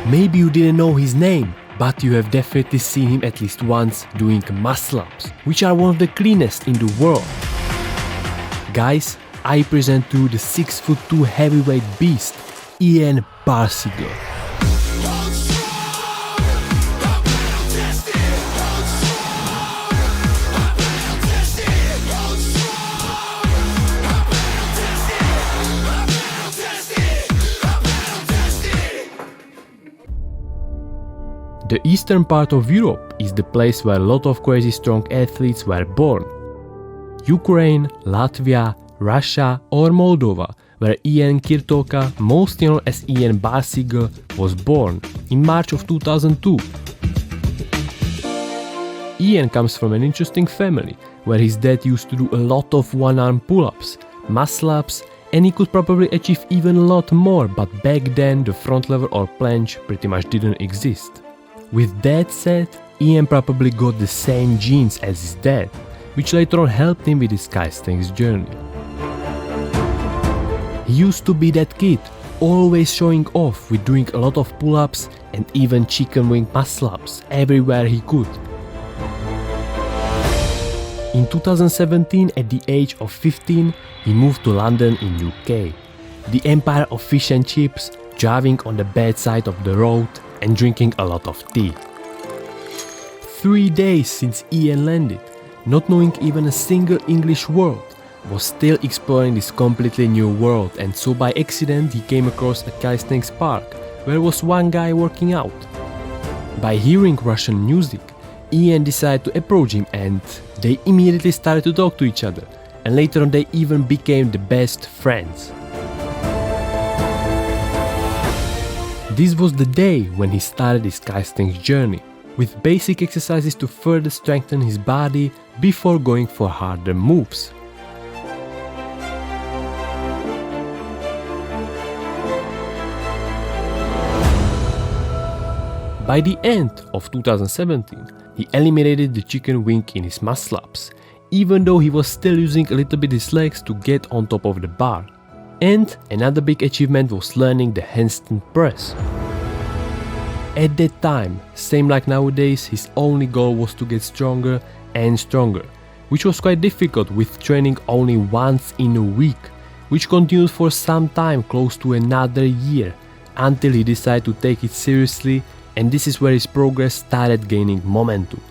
Maybe you didn't know his name, but you have definitely seen him at least once doing muscle-ups, which are one of the cleanest in the world. Guys, I present to you the 6'2" heavyweight beast, Ian Barseagle. The eastern part of Europe is the place where a lot of crazy strong athletes were born. Ukraine, Latvia, Russia or Moldova, where Ian Kirtoka, mostly known as Ian Barseagle, was born in March of 2002. Ian comes from an interesting family, where his dad used to do a lot of one-arm pull-ups, muscle-ups, and he could probably achieve even a lot more, but back then the front lever or planche pretty much didn't exist. With that said, Ian probably got the same genes as his dad, which later on helped him with his calisthenics journey. He used to be that kid, always showing off with doing a lot of pull-ups and even chicken wing muscle-ups everywhere he could. In 2017, at the age of 15, he moved to London in UK, the empire of fish and chips, driving on the bad side of the road and drinking a lot of tea. 3 days since Ian landed, not knowing even a single English word, was still exploring this completely new world, and so by accident he came across a calisthenics park where was one guy working out. By hearing Russian music, Ian decided to approach him and they immediately started to talk to each other, and later on they even became the best friends. This was the day when he started his calisthenics journey, with basic exercises to further strengthen his body before going for harder moves. By the end of 2017, he eliminated the chicken wing in his muscle-ups, even though he was still using a little bit his legs to get on top of the bar. And another big achievement was learning the handstand press. At that time, same like nowadays, his only goal was to get stronger and stronger, which was quite difficult with training only once in a week, which continued for some time, close to another year, until he decided to take it seriously, and this is where his progress started gaining momentum.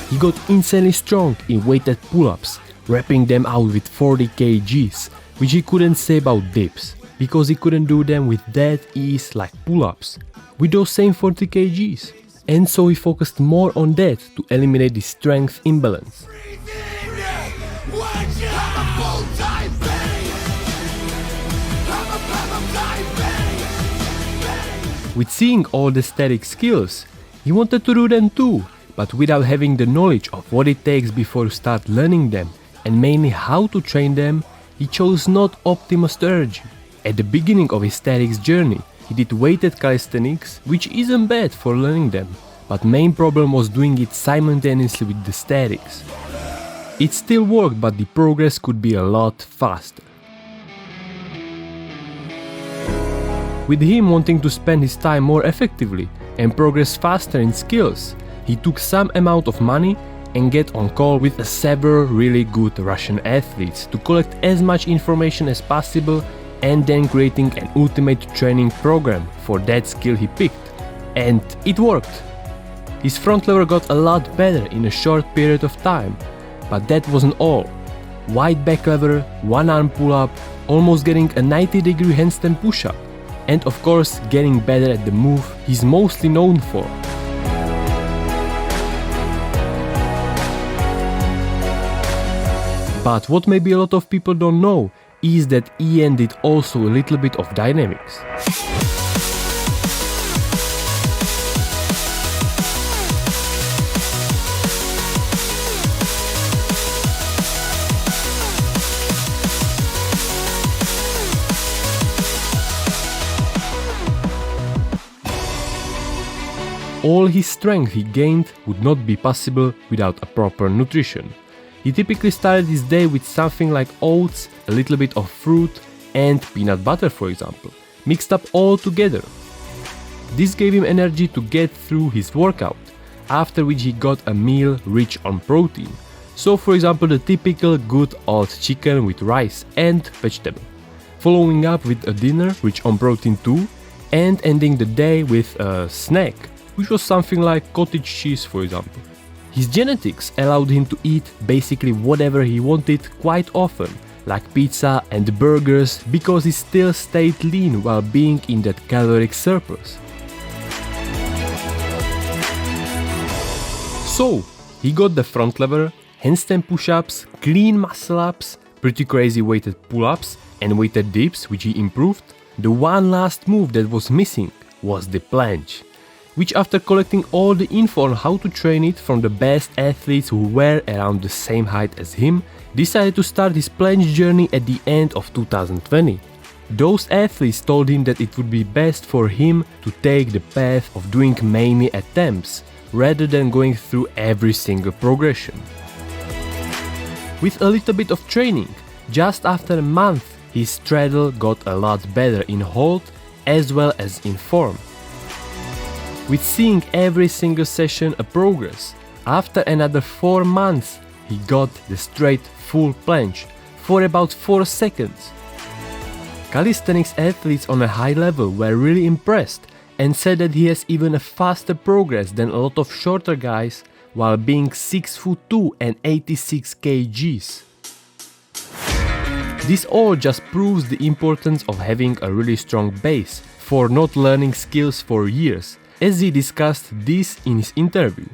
He got insanely strong in weighted pull-ups, wrapping them out with 40 kgs, which he couldn't say about dips, because he couldn't do them with that ease like pull-ups, with those same 40 kgs. And so he focused more on that to eliminate the strength imbalance. With seeing all the static skills, he wanted to do them too, but without having the knowledge of what it takes before you start learning them, and mainly how to train them, he chose not optimal strategy. At the beginning of his statics journey, he did weighted calisthenics, which isn't bad for learning them, but main problem was doing it simultaneously with the statics. It still worked, but the progress could be a lot faster. With him wanting to spend his time more effectively and progress faster in skills, he took some amount of money and get on call with several really good Russian athletes to collect as much information as possible, and then creating an ultimate training program for that skill he picked. And it worked. His front lever got a lot better in a short period of time, but that wasn't all. Wide back lever, one arm pull up, almost getting a 90-degree handstand push up, and of course getting better at the move he's mostly known for. But what maybe a lot of people don't know is that Ian did also a little bit of dynamics. all his strength he gained would not be possible without a proper nutrition. He typically started his day with something like oats, a little bit of fruit and peanut butter, for example, mixed up all together. This gave him energy to get through his workout, after which he got a meal rich on protein. So for example the typical good old chicken with rice and vegetable, following up with a dinner rich on protein too, and ending the day with a snack, which was something like cottage cheese, for example. His genetics allowed him to eat basically whatever he wanted quite often, like pizza and burgers, because he still stayed lean while being in that caloric surplus. So, he got the front lever, handstand push-ups, clean muscle-ups, pretty crazy weighted pull-ups and weighted dips, which he improved. The one last move that was missing was the planche, which after collecting all the info on how to train it from the best athletes who were around the same height as him, decided to start his planche journey at the end of 2020. Those athletes told him that it would be best for him to take the path of doing many attempts, rather than going through every single progression. With a little bit of training, just after a month, his straddle got a lot better in hold as well as in form. With seeing every single session a progress, after another 4 months, he got the straight full planche for about 4 seconds. Calisthenics athletes on a high level were really impressed and said that he has even a faster progress than a lot of shorter guys while being 6'2" and 86 kgs. This all just proves the importance of having a really strong base for not learning skills for years, as he discussed this in his interview.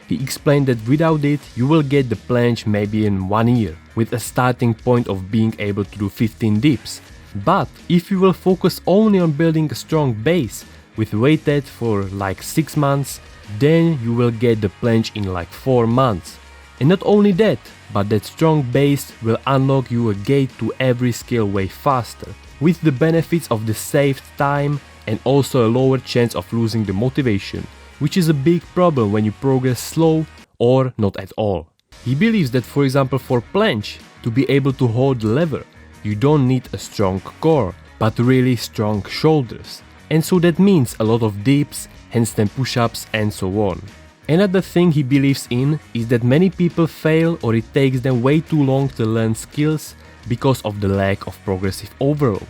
He explained that without it you will get the planche maybe in 1 year, with a starting point of being able to do 15 dips. But if you will focus only on building a strong base with weighted for like 6 months, then you will get the planche in like 4 months. And not only that, but that strong base will unlock you a gate to every skill way faster, with the benefits of the saved time and also a lower chance of losing the motivation, which is a big problem when you progress slow or not at all. He believes that, for example, for planche, to be able to hold the lever, you don't need a strong core, but really strong shoulders. And so that means a lot of dips, handstand push-ups and so on. Another thing he believes in is that many people fail or it takes them way too long to learn skills because of the lack of progressive overload.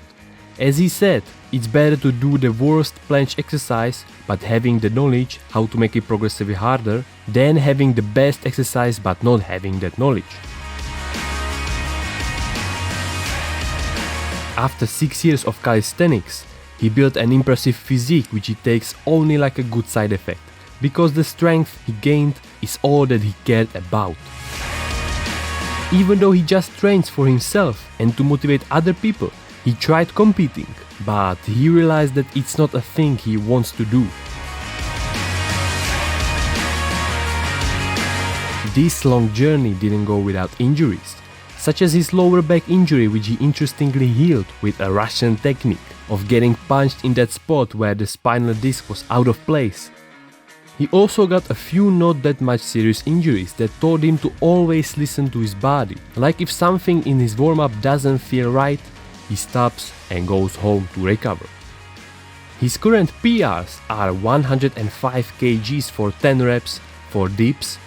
As he said, it's better to do the worst planche exercise but having the knowledge how to make it progressively harder than having the best exercise but not having that knowledge. After 6 years of calisthenics, he built an impressive physique which he takes only like a good side effect, because the strength he gained is all that he cared about. Even though he just trains for himself and to motivate other people, he tried competing, but he realized that it's not a thing he wants to do. This long journey didn't go without injuries, such as his lower back injury, which he interestingly healed with a Russian technique of getting punched in that spot where the spinal disc was out of place. He also got a few not that much serious injuries that taught him to always listen to his body, like if something in his warm-up doesn't feel right, he stops and goes home to recover. His current PRs are 105 kgs for 10 reps for dips.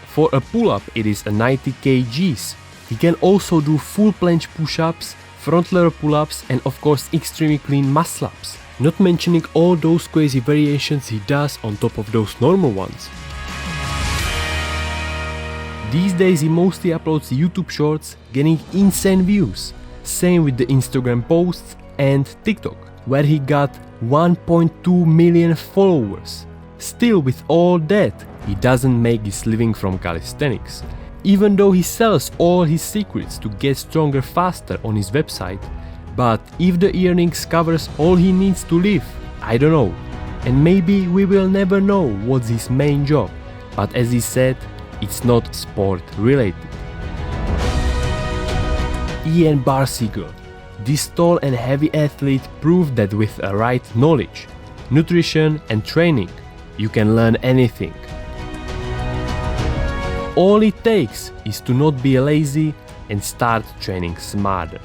For a pull-up it is a 90 kgs. He can also do full planche push-ups, front lever pull-ups and of course extremely clean muscle-ups, not mentioning all those crazy variations he does on top of those normal ones. These days he mostly uploads YouTube shorts, getting insane views. Same with the Instagram posts and TikTok, where he got 1.2 million followers. Still, with all that, he doesn't make his living from calisthenics. Even though he sells all his secrets to get stronger faster on his website, but if the earnings covers all he needs to live, I don't know. And maybe we will never know what's his main job, but as he said, it's not sport related. Ian Barseagle, this tall and heavy athlete, proved that with a right knowledge, nutrition and training, you can learn anything. All it takes is to not be lazy and start training smarter.